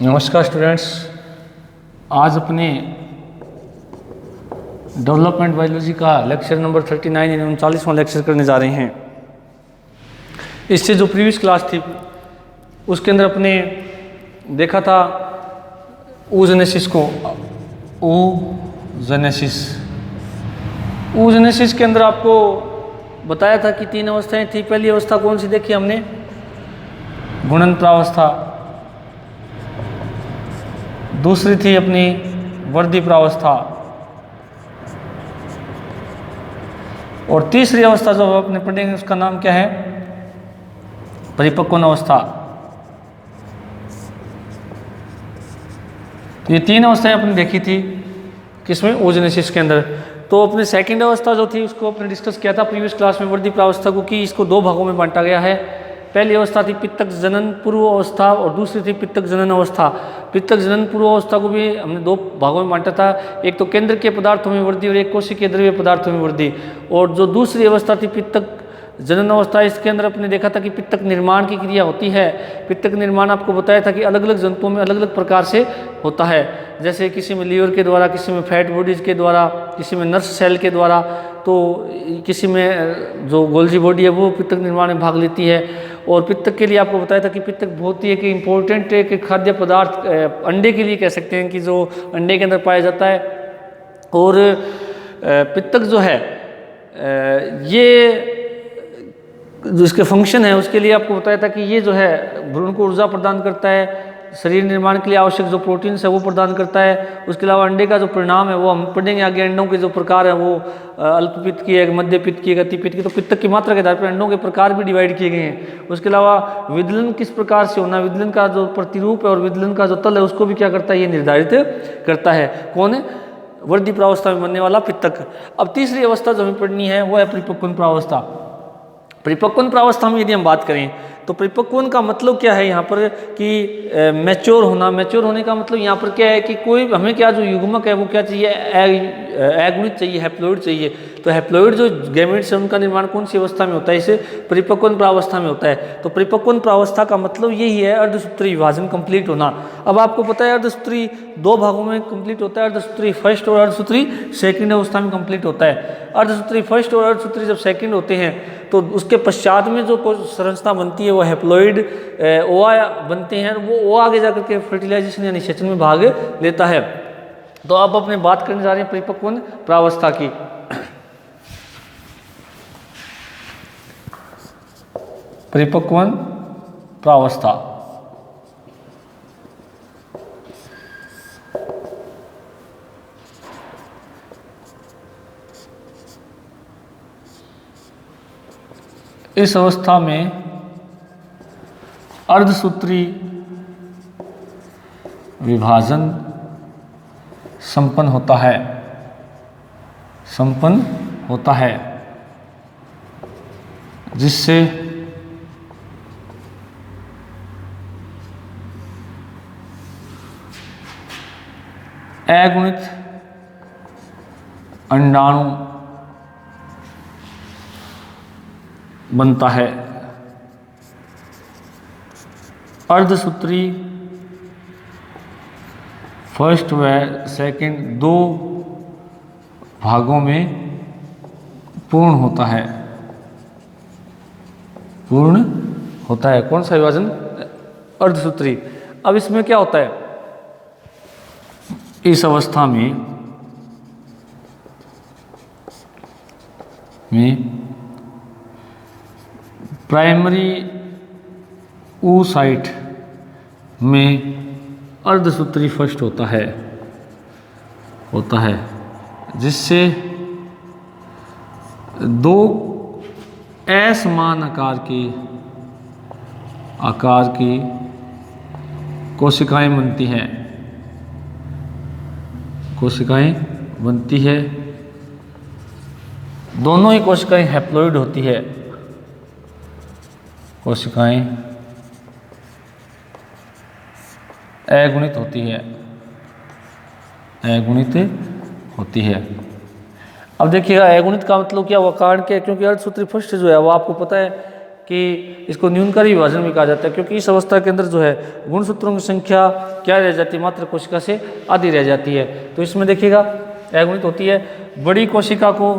नमस्कार स्टूडेंट्स, आज अपने डेवलपमेंट बायोलॉजी का लेक्चर नंबर 39 यानी 39वां लेक्चर करने जा रहे हैं। इससे जो प्रीवियस क्लास थी उसके अंदर अपने देखा था oogenesis को। oogenesis के अंदर आपको बताया था कि 3 अवस्थाएं थी। पहली अवस्था कौन सी देखी हमने? गुणन प्रावस्था। दूसरी थी अपनी वर्धी प्रावस्था और तीसरी अवस्था जो अपने पढ़ेंगे उसका नाम क्या है? परिपक्वन अवस्था। तो ये 3 अवस्थाएं अपने देखी थी किसमें? oogenesis के अंदर। तो अपने सेकंड अवस्था जो थी उसको अपने डिस्कस किया था प्रीवियस क्लास में, वर्धी प्रावस्था को, कि इसको 2 भागों में बांटा गया है। पहली अवस्था थी पित्तक जनन पूर्व अवस्था और दूसरी थी पित्तक जनन अवस्था। पित्तक जनन पूर्व अवस्था को भी हमने 2 भागों में बांटा था, एक तो केंद्र के पदार्थों में वृद्धि और एक कोशिकीय द्रव्य पदार्थों में वृद्धि। और जो दूसरी अवस्था थी पित्तक जनन अवस्था, इसके अंदर अपने देखा था कि पित्तक निर्माण की क्रिया होती है। पित्तक निर्माण आपको बताया था कि अलग अलग जंतुओं में अलग अलग प्रकार से होता है, जैसे किसी में लीवर के द्वारा, किसी में फैट बॉडीज के द्वारा, किसी में नर्व सेल के द्वारा, तो किसी में जो गोल्जी बॉडी है वो पित्तक निर्माण में भाग लेती है। और पित्तक के लिए आपको बताया था कि पित्तक बहुत ही एक इम्पोर्टेंट एक खाद्य पदार्थ अंडे के लिए कह सकते हैं कि जो अंडे के अंदर पाया जाता है। और पित्तक जो है ये जो इसके फंक्शन है उसके लिए आपको बताया था कि ये जो है भ्रूण को ऊर्जा प्रदान करता है, शरीर निर्माण के लिए आवश्यक जो प्रोटीन्स है वो प्रदान करता है। उसके अलावा अंडे का जो परिणाम है वो हम पढ़ेंगे आगे। अंडों के जो प्रकार है वो अल्प पित्त की है, मध्य पित्त की है, गति पित्त की। तो पित्तक की मात्रा के आधार पर अंडों के प्रकार भी डिवाइड किए गए हैं। उसके अलावा विदलन किस प्रकार से होना, विदलन का जो प्रतिरूप है और विदलन का जो तल है उसको भी क्या करता है, ये निर्धारित करता है। कौन है? वर्धी प्रावस्था में बनने वाला पित्तक। अब तीसरी अवस्था जो हमें पढ़नी है वो है परिपक्वन प्रावस्था। परिपक्वन प्रावस्था में यदि हम बात करें तो परिपक्वन का मतलब क्या है यहाँ पर कि मैच्योर होना। मैच्योर होने का मतलब यहाँ पर क्या है कि कोई हमें क्या जो युग्मक है वो क्या चाहिए? एगुणित चाहिए, हैप्लॉइड चाहिए। तो हैप्लॉइड जो गैमेट्स है उनका निर्माण कौन सी अवस्था में होता है? इसे परिपक्वन प्रावस्था में होता है। तो परिपक्वन प्रावस्था का मतलब यही है अर्धसूत्री विभाजन कंप्लीट होना। अब आपको पता है अर्धसूत्री 2 भागों में कंप्लीट होता है, अर्धसूत्री फर्स्ट और अर्धसूत्री सेकंड अवस्था में कंप्लीट होता है। अर्धसूत्री फर्स्ट और अर्धसूत्री जब सेकंड होते हैं तो उसके पश्चात में जो संरचना बनती है वो हैप्लॉइड ओआ बनते हैं। वो ओआ आगे जाकर के फर्टिलाइजेशन या निषेचन में भाग लेता है। तो अब अपने बात करने जा रहे हैं परिपक्वन प्रावस्था की। परिपक्वन प्रावस्था इस अवस्था में अर्धसूत्री विभाजन संपन्न होता है, जिससे अगुणित अंडाणु बनता है। अर्धसूत्री फर्स्ट व सेकंड 2 भागों में पूर्ण होता है। कौन सा विभाजन? अर्धसूत्री। अब इसमें क्या होता है? इस अवस्था में प्राइमरी oocyte में अर्धसूत्री फर्स्ट होता है, जिससे 2 असमान आकार की कोशिकाएं बनती है। दोनों ही कोशिकाएं हैप्लॉइड होती है। कोशिकाएं अगुणित होती है। अब देखिएगा अगुणित का मतलब क्या हुआ? कारण क्या है? क्योंकि अर्धसूत्री फर्स्ट जो है वो आपको पता है कि इसको न्यूनकारी विभाजन भी कहा जाता है, क्योंकि इस अवस्था के अंदर जो है गुणसूत्रों की संख्या क्या रह जाती है, मात्र कोशिका से आधी रह जाती है। तो इसमें देखिएगा अगुणित होती है। बड़ी कोशिका को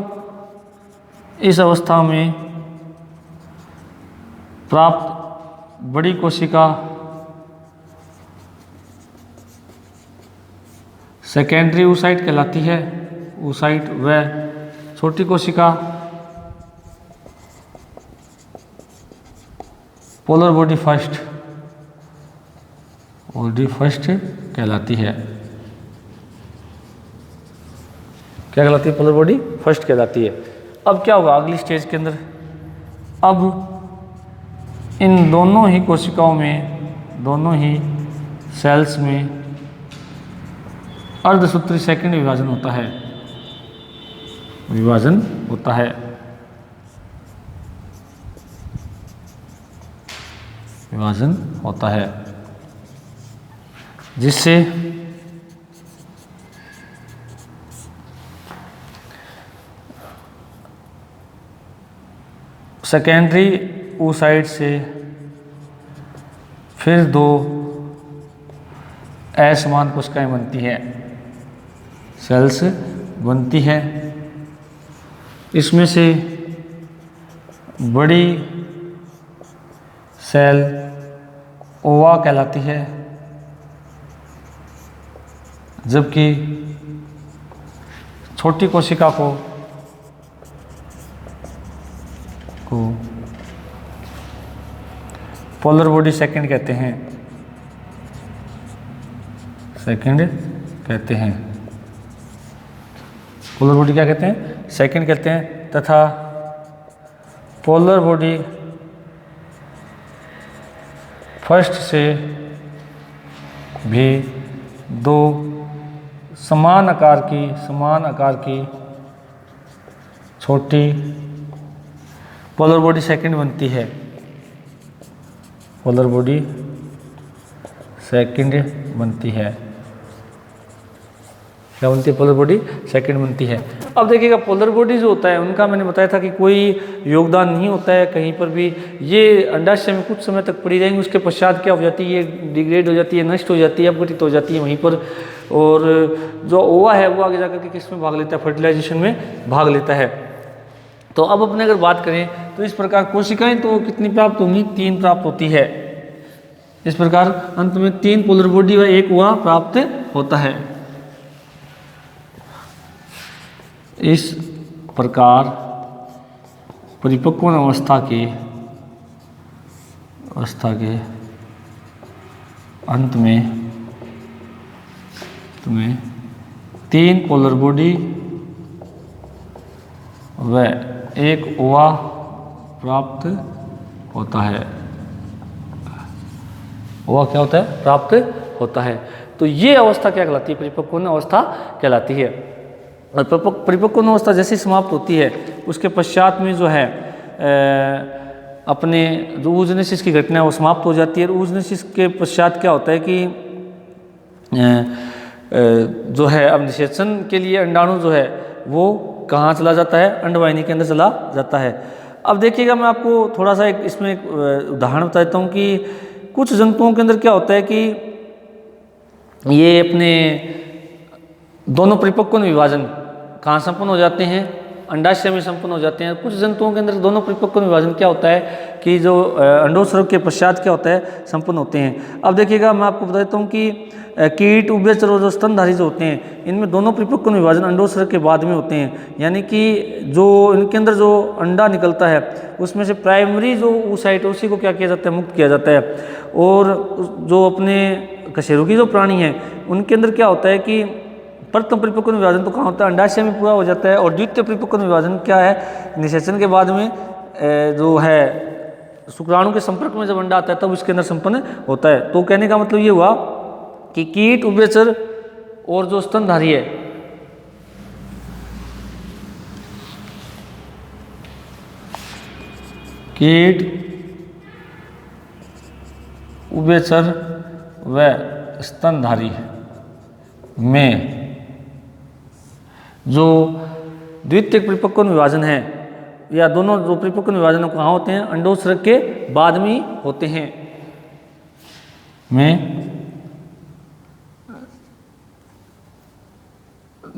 इस अवस्था में प्राप्त बड़ी कोशिका सेकेंडरी oocyte कहलाती है, oocyte, व छोटी कोशिका पोलर बॉडी फर्स्ट कहलाती है। क्या कहलाती है? पोलर बॉडी फर्स्ट कहलाती है। अब क्या होगा अगली स्टेज के अंदर? अब इन दोनों ही कोशिकाओं में, दोनों ही सेल्स में अर्धसूत्री सेकंड विभाजन होता है, विभाजन होता है। विभाजन होता है जिससे सेकेंडरी oocyte से फिर दो असमान कोशिकाएं बनती है, सेल्स बनती है। इसमें से बड़ी सेल ओवा कहलाती है, जबकि छोटी कोशिका को पोलर बॉडी सेकंड कहते हैं, सेकंड कहते हैं। पोलर बॉडी क्या कहते हैं? सेकंड कहते हैं। तथा पोलर बॉडी फर्स्ट से भी दो समान आकार की छोटी पोलर बॉडी सेकंड बनती है, पोलर बॉडी सेकंड बनती है। क्या बनती है? पोलर बॉडी सेकंड बनती है। अब देखिएगा पोलर बॉडी जो होता है उनका मैंने बताया था कि कोई योगदान नहीं होता है कहीं पर भी, ये अंडाशय में कुछ समय तक पड़ी रहेंगी, उसके पश्चात क्या हो जाती है, ये डिग्रेड हो जाती है, नष्ट हो जाती है, अपघटित हो जाती है वहीं पर। और जो ओवा है वो आगे जाकर के किस में भाग लेता है? फर्टिलाइजेशन में भाग लेता है। तो अब अपने अगर बात करें तो इस प्रकार कोशिकाएं तो कितनी प्राप्त होंगी? 3 प्राप्त होती है। इस प्रकार अंत में 3 पोलर बॉडी व 1 ओवा प्राप्त होता है। इस प्रकार परिपक्व अवस्था के अंत में 3 पोलर बॉडी व 1 ओवा प्राप्त होता है। ओवा क्या होता है? प्राप्त होता है। तो ये अवस्था क्या कहलाती है? परिपक्व अवस्था कहलाती है। और परिपक्व अवस्था जैसे समाप्त होती है उसके पश्चात में जो है अपने जो oogenesis की घटना है वो समाप्त हो जाती है। oogenesis के पश्चात क्या होता है कि जो है अब निषेचन के लिए अंडाणु जो है वो कहाँ चला जाता है? अंडवाहिनी के अंदर चला जाता है। अब देखिएगा मैं आपको थोड़ा सा इसमें एक उदाहरण बता देता हूँ कि कुछ जंतुओं के अंदर क्या होता है कि ये अपने दोनों परिपक्व विभाजन कहाँ संपन्न हो जाते हैं? अंडाशय में संपन्न हो जाते हैं। कुछ जंतुओं के अंदर दोनों परिपक्व विभाजन क्या होता है कि जो अंडोत्सर्ग के पश्चात क्या होता है? संपन्न होते हैं। अब देखिएगा मैं आपको बता देता हूँ कि कीट, उभयचर और जो स्तनधारी जो होते हैं इनमें दोनों परिपक्व विभाजन अंडोत्सर्ग के बाद में होते हैं। यानी कि जो इनके अंदर जो अंडा निकलता है उसमें से प्राइमरी जो oocyte उसी को क्या किया जाता है? मुक्त किया जाता है। और जो अपने कशेरुकी जो प्राणी हैं उनके अंदर क्या होता है कि प्रथम परिपक्व विभाजन तो कहाँ होता है? अंडाशय में पूरा हो जाता है। और द्वितीय परिपक्व विभाजन क्या है? निषेचन के बाद में जो है शुक्राणु के संपर्क में जब अंडा आता है तब इसके अंदर संपन्न होता है। तो कहने का मतलब ये हुआ कि कीट, उभयचर और जो स्तनधारी है कीट, उभयचर व स्तनधारी में जो द्वितीयक परिपक्व विभाजन है या दोनों जो परिपक्व विभाजन कहाँ होते हैं, अंडोत्सर्ग के बाद में होते हैं। में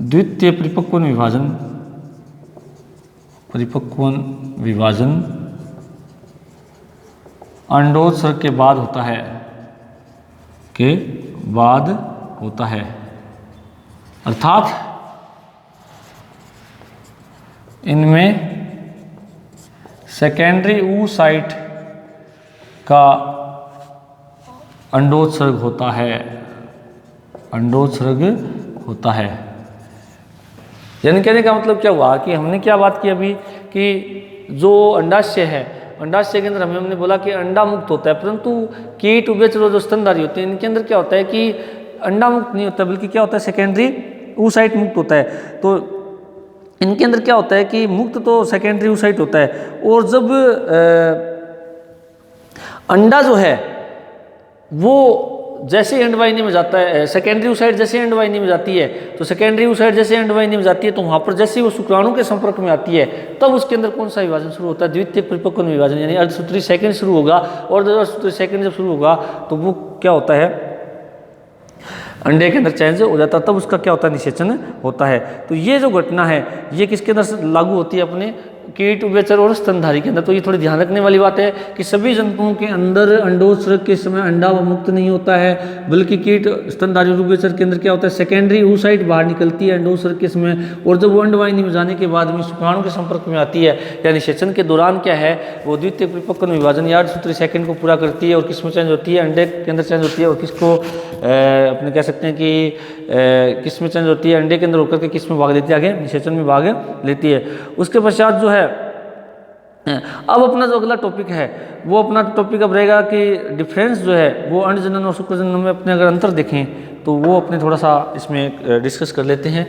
द्वितीय परिपक्व विभाजन अंडोत्सर्ग के बाद होता है, अर्थात इनमें सेकेंडरी oocyte का अंडोत्सर्ग होता है। यानी कहने का मतलब क्या हुआ कि हमने क्या बात की अभी कि जो अंडाशय है, अंडाशय के अंदर हमने बोला कि अंडा मुक्त होता है, परंतु कीट उभयचर और जो स्तनधारी होते हैं इनके अंदर क्या होता है कि अंडा मुक्त नहीं होता, बल्कि क्या होता है सेकेंडरी oocyte मुक्त होता है। तो इनके अंदर क्या होता है कि मुक्त तो सेकेंडरी oocyte होता है, और जब अंडा जो है वो जैसे अंड वाहिनी में जाता है, सेकेंडरी oocyte जैसे अंड वाहिनी में जाती है, तो सेकेंडरी oocyte जैसे अंड वाहिनी में जाती है तो वहाँ पर जैसे वो शुक्राणु के संपर्क में आती है तब उसके अंदर कौन सा विभाजन शुरू होता है, द्वितीय परिपक्व विभाजन, यानी अर्धसूत्री सेकंड शुरू होगा। और जब अर्धसूत्री सेकंड जब शुरू होगा तो वो क्या होता है, अंडे के अंदर चेंज हो जाता है, तब उसका क्या होता है, निषेचन होता है। तो ये जो घटना है ये किसके अंदर लागू होती है, अपने कीट उभयचर और स्तनधारी के अंदर। तो ये थोड़ी ध्यान रखने वाली बात है कि सभी जंतुओं के अंदर अंडोत्सर्ग के समय अंडा मुक्त नहीं होता है, बल्कि कीट स्तनधारी और उभयचर के अंदर क्या होता है, सेकेंडरी oocyte बाहर निकलती है अंडोत्सर्ग के समय, और जब वो अंडवाहिनी में जाने के बाद में शुक्राणु के संपर्क में आती है या निषेचन के दौरान क्या है, वो द्वितीय परिपक्व विभाजन या अर्धसूत्री सेकंड को पूरा करती है और किसमें चेंज होती है, अंडे के अंदर चेंज होती है, और किसको अपने कह सकते हैं कि किसमें चेंज होती है, अंडे के अंदर होकर के किसमें भाग लेती है, आगे निषेचन में भाग लेती है। उसके पश्चात जो है अब अपना जो अगला टॉपिक है वो अपना टॉपिक अब रहेगा कि डिफरेंस जो है वो अंड जनन और शुक्र जनन में अपने अगर अंतर देखें तो वो अपने थोड़ा सा इसमें डिस्कस कर लेते हैं।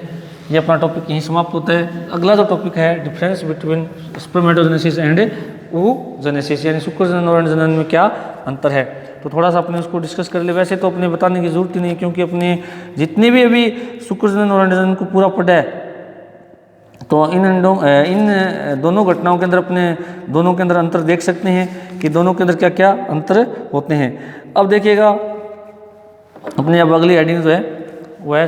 ये अपना टॉपिक यहीं समाप्त होता है। अगला जो टॉपिक है difference between spermatogenesis and oogenesis, यानी शुक्र जनन और अंड जनन में क्या अंतर है, तो थोड़ा सा अपने उसको डिस्कस कर ले। वैसे तो अपने बताने की जरूरत ही नहीं, क्योंकि अपने जितने भी अभी शुक्र जनन और अंड जनन को पूरा पढ़ा है तो इन दोनों घटनाओं के अंदर अपने दोनों के अंदर अंतर देख सकते हैं कि दोनों के अंदर क्या क्या अंतर होते हैं। अब देखिएगा अपने अब अगली हेडिंग जो है वो है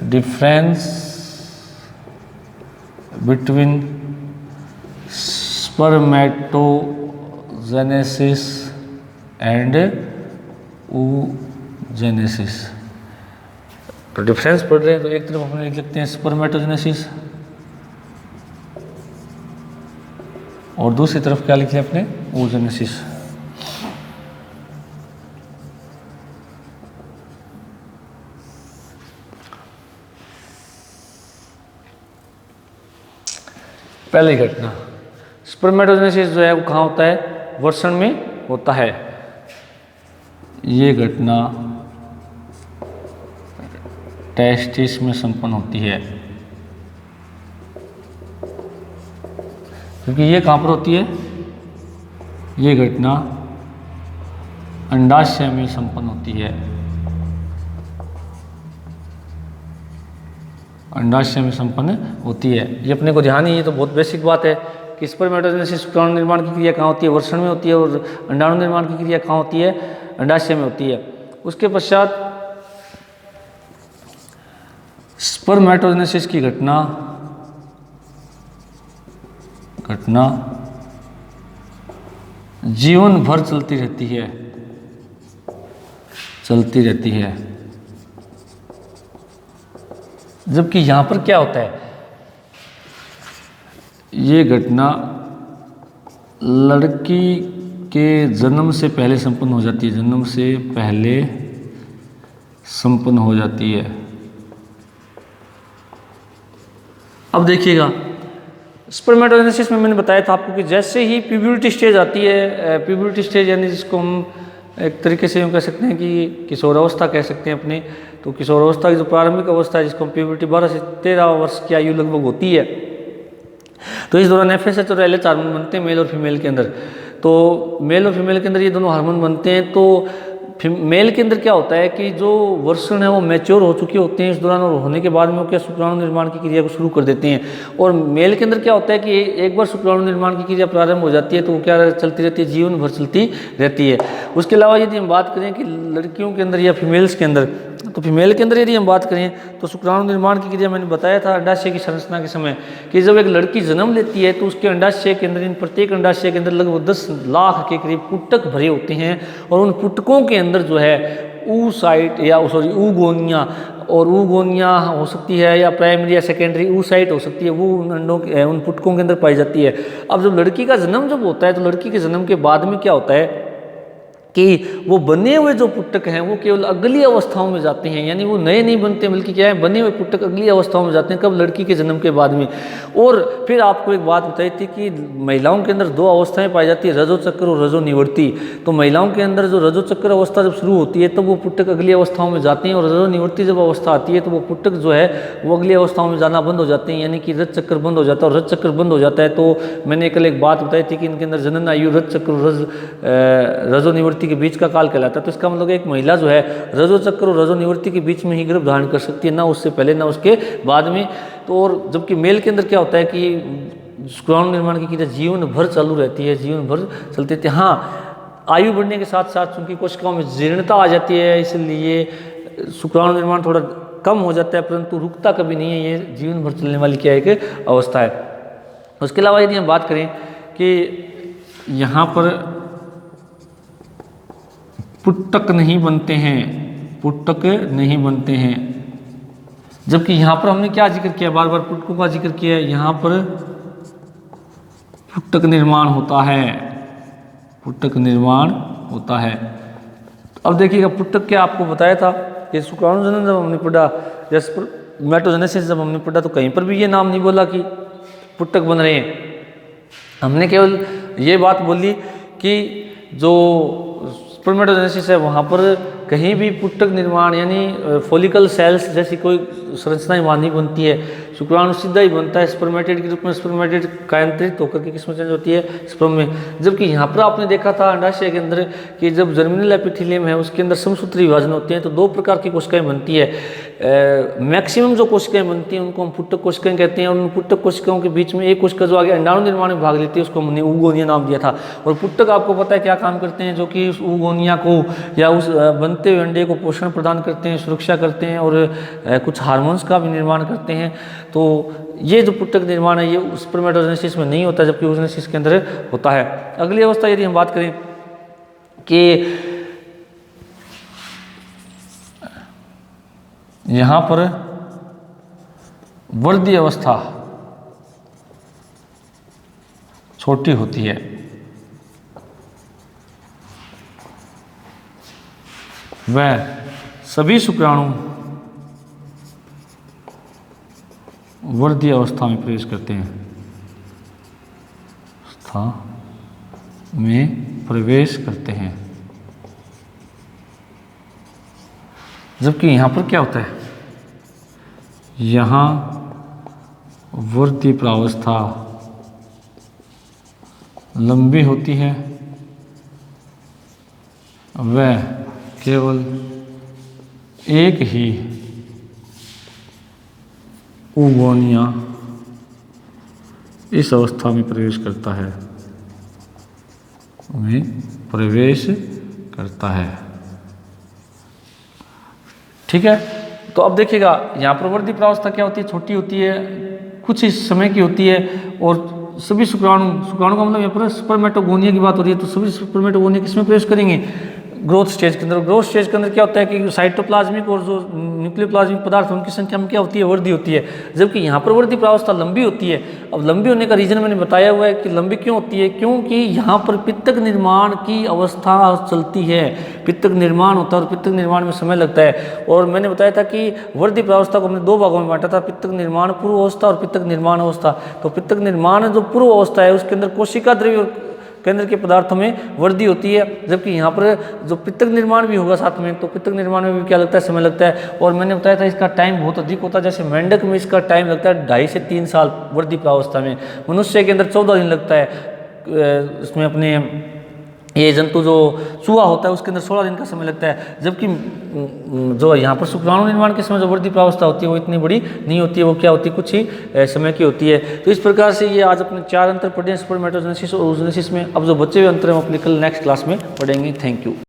difference between spermatogenesis and oogenesis। तो डिफरेंस पढ़ रहे हैं तो एक तरफ अपने लिख सकते हैं स्पर्मेटोजेनेसिस और दूसरी तरफ क्या लिखे अपने oogenesis। पहली घटना स्पर्मेटोजेनेसिस जो है वो कहाँ होता है, वर्षण में होता है। ये घटना टेस्टिस में संपन्न होती है, क्योंकि ये कहाँ पर होती है, ये घटना अंडाशय में संपन्न होती है। अंडाशय में संपन्न होती है, ये अपने को ध्यान ही, ये तो बहुत बेसिक बात है कि स्पर्मेटोजेनेसिस शुक्राणु निर्माण की क्रिया कहाँ होती है, वर्षण में होती है, और अंडाणु निर्माण की क्रिया कहाँ होती है, अंडाशय में होती है। उसके पश्चात स्पर्मेटोजेनेसिस की घटना जीवन भर चलती रहती है, जबकि यहां पर क्या होता है, ये घटना लड़की के जन्म से पहले संपन्न हो जाती है, जन्म से पहले संपन्न हो जाती है। अब देखिएगा स्पर्मेटोजेनेसिस में मैंने बताया था आपको कि जैसे ही प्यूबर्टी स्टेज आती है, प्यूबर्टी स्टेज यानी जिसको हम एक तरीके से यूँ कह सकते हैं कि किशोरावस्था कह सकते हैं अपने, तो किशोरावस्था की जो प्रारंभिक अवस्था है जिसको हम प्यूबर्टी 12 से 13 वर्ष की आयु लगभग होती है, तो इस दौरान FSH और LH हार्मोन बनते हैं मेल और फीमेल के अंदर। तो मेल और फीमेल के अंदर ये दोनों हार्मोन बनते हैं, तो मेल के अंदर क्या होता है कि जो वर्षण है वो मैच्योर हो चुके होते हैं इस दौरान, और होने के बाद में वो क्या शुक्राणु निर्माण की क्रिया को शुरू कर देते हैं। और मेल के अंदर क्या होता है कि एक बार शुक्राणु निर्माण की क्रिया प्रारंभ हो जाती है तो वो क्या चलती रहती है, जीवन भर चलती रहती है। उसके अलावा यदि हम बात करें कि लड़कियों के अंदर या फीमेल्स के अंदर, तो फीमेल के अंदर यदि हम बात करें तो शुक्राणु निर्माण की क्रिया मैंने बताया था अंडाशय की संरचना के समय कि जब एक लड़की जन्म लेती है तो उसके अंडाशय के अंदर, इन प्रत्येक अंडाशय के अंदर लगभग 10 लाख के करीब पुटक भरे होते हैं, और उन पुटकों के अंदर जो है oocyte या oogonia, और oogonia हो सकती है या प्राइमरी या सेकेंडरी oocyte हो सकती है, वो उन अंडों उन पुटकों के अंदर पाई जाती है। अब जब लड़की का जन्म जब होता है तो लड़की के जन्म के बाद में क्या होता है कि वो बने हुए जो पुटक हैं वो केवल अगली अवस्थाओं में जाते हैं, यानी वो नए नहीं बनते बल्कि क्या है, बने हुए पुटक अगली अवस्थाओं में जाते हैं, कब, लड़की के जन्म के बाद में। और फिर आपको एक बात बताई थी कि महिलाओं के अंदर 2 अवस्थाएं पाई जाती है, रजोचक्र और रजोनिवृत्ति। तो महिलाओं के अंदर जो रजोचक्र अवस्था जब शुरू होती है तब वो पुटक अगली अवस्थाओं में जाते हैं, और रजोनिवृत्ति जब अवस्था आती है तो वो पुटक जो है वो अगली अवस्थाओं में जाना बंद हो जाते हैं, यानी कि रज चक्र बंद हो जाता है। और रज चक्र बंद हो जाता है तो मैंने कल एक बात बताई थी कि इनके अंदर जनन आयु रज चक्र और रजोनिवृत्ति के बीच का काल कहलाता है। तो इसका मतलब एक महिला जो है रजोचक्र और रजोनिवृत्ति के बीच में ही गर्भ धारण कर सकती है, ना उससे पहले ना उसके बाद में। तो और जबकि मेल के अंदर क्या होता है कि शुक्राणु निर्माण की क्रिया जीवन भर चालू रहती है, जीवन भर चलती रहती है। हाँ, आयु बढ़ने के साथ साथ चूंकि कोशिकाओं में जीर्णता आ जाती है इसलिए शुक्राणु निर्माण थोड़ा कम हो जाता है, परंतु रुकता कभी नहीं है, ये जीवन भर चलने वाली क्या है कि अवस्था है। उसके अलावा यदि हम बात करें कि यहाँ पर पुटक नहीं बनते हैं, पुटक नहीं बनते हैं, जबकि यहाँ पर हमने क्या जिक्र किया, बार बार पुटकों का जिक्र किया है, यहाँ पर पुटक निर्माण होता है, पुटक निर्माण होता है। अब देखिएगा पुटक क्या आपको बताया था कि शुक्राणु जनन जब हमने पढ़ा, जैसे स्पर्मेटोजेनेसिस जब हमने पढ़ा तो कहीं पर भी ये नाम नहीं बोला कि पुटक बन रहे हैं, हमने केवल ये बात बोली कि जो स्पर्मेटोजेनेसिस है वहाँ पर कहीं भी पुटक निर्माण यानी फॉलिकल सेल्स जैसी कोई संरचनाएं वहाँ नहीं बनती है, शुक्राणु सीधा ही बनता है स्पर्मेटेड के रूप में, स्पर्मेटेड कायांतरित होकर के किस्म चेंज होती है स्पर्म में। जबकि यहाँ पर आपने देखा था अंडाशय के अंदर कि जब जर्मिनल एपिथेलियम है उसके अंदर समसूत्री विभाजन होते हैं तो 2 प्रकार की कोशिकाएं बनती है। मैक्सिमम जो कोशिकाएं बनती हैं उनको हम पुटक कोशिकाएं कहते हैं, और उन पुटक कोशिकाओं के बीच में एक कोशिका जो आगे अंडाणु निर्माण में भाग लेती है उसको हमने oogonia नाम दिया था। और पुटक आपको पता है क्या काम करते हैं, जो कि उस oogonia को या उस बनते हुए अंडे को पोषण प्रदान करते हैं, सुरक्षा करते हैं, और कुछ हार्मोन्स का भी निर्माण करते हैं। तो ये जो पुटक निर्माण है ये स्पर्मेटोजेनेसिस में नहीं होता, जबकि oogenesis के अंदर होता है। अगली अवस्था यदि हम बात करें कि यहाँ पर वृद्धि अवस्था छोटी होती है, वह सभी शुक्राणु वृद्धि अवस्था में प्रवेश करते हैं, अवस्था में प्रवेश करते हैं। जबकि यहाँ पर क्या होता है, यहाँ वृद्धि प्रावस्था लंबी होती है, वह केवल एक ही oogonia इस अवस्था में प्रवेश करता है, में प्रवेश करता है। ठीक है, तो अब देखिएगा यहाँ पर वृद्धि प्रावस्था क्या होती है, छोटी होती है, कुछ इस समय की होती है, और सभी शुक्राणु का मतलब यहाँ पर स्पर्मेटोगोनिया की बात हो रही है, तो सभी स्पर्मेटोगोनिया किसमें प्रवेश करेंगे, ग्रोथ स्टेज के अंदर। ग्रोथ स्टेज के अंदर क्या होता है कि साइटोप्लाज्मिक और जो न्यूक्लियोप्लाज्मिक पदार्थ उनकी संख्या में क्या होती है, वृद्धि होती है, जबकि यहाँ पर वृद्धि प्रावस्था लंबी होती है। अब लंबी होने का रीजन मैंने बताया हुआ है कि लंबी क्यों होती है, क्योंकि यहाँ पर पित्तक निर्माण की अवस्था चलती है, पित्तक निर्माण होता है और पित्तक निर्माण में समय लगता है। और मैंने बताया था कि वृद्धि प्रावस्था को हमने 2 भागों में बांटा था, पित्तक निर्माण पूर्व अवस्था और पित्तक निर्माण अवस्था। तो पित्तक निर्माण जो पूर्व अवस्था है उसके अंदर कोशिका द्रव्य और केंद्र के पदार्थों में वृद्धि होती है, जबकि यहाँ पर जो पित्तक निर्माण भी होगा साथ में, तो पित्तक निर्माण में भी क्या लगता है, समय लगता है। और मैंने बताया था इसका टाइम बहुत अधिक होता है, जैसे मेंढक में इसका टाइम लगता है 2.5 से 3 साल वृद्धि प्रावस्था में, मनुष्य के अंदर 14 दिन लगता है इसमें अपने ये जंतु जो चूहा होता है उसके अंदर 16 दिन का समय लगता है, जबकि जो यहाँ पर शुक्राणु निर्माण के समय जो वृद्धि प्रावस्था होती है वो इतनी बड़ी नहीं होती है, वो क्या होती है कुछ ही समय की होती है। तो इस प्रकार से ये आज अपने 4 अंतर पढ़े स्पर्मेटोजेनेसिस और ओजेनेसिस में। अब जो बचे हुए अंतर हम अपने कल नेक्स्ट क्लास में पढ़ेंगे। Thank you.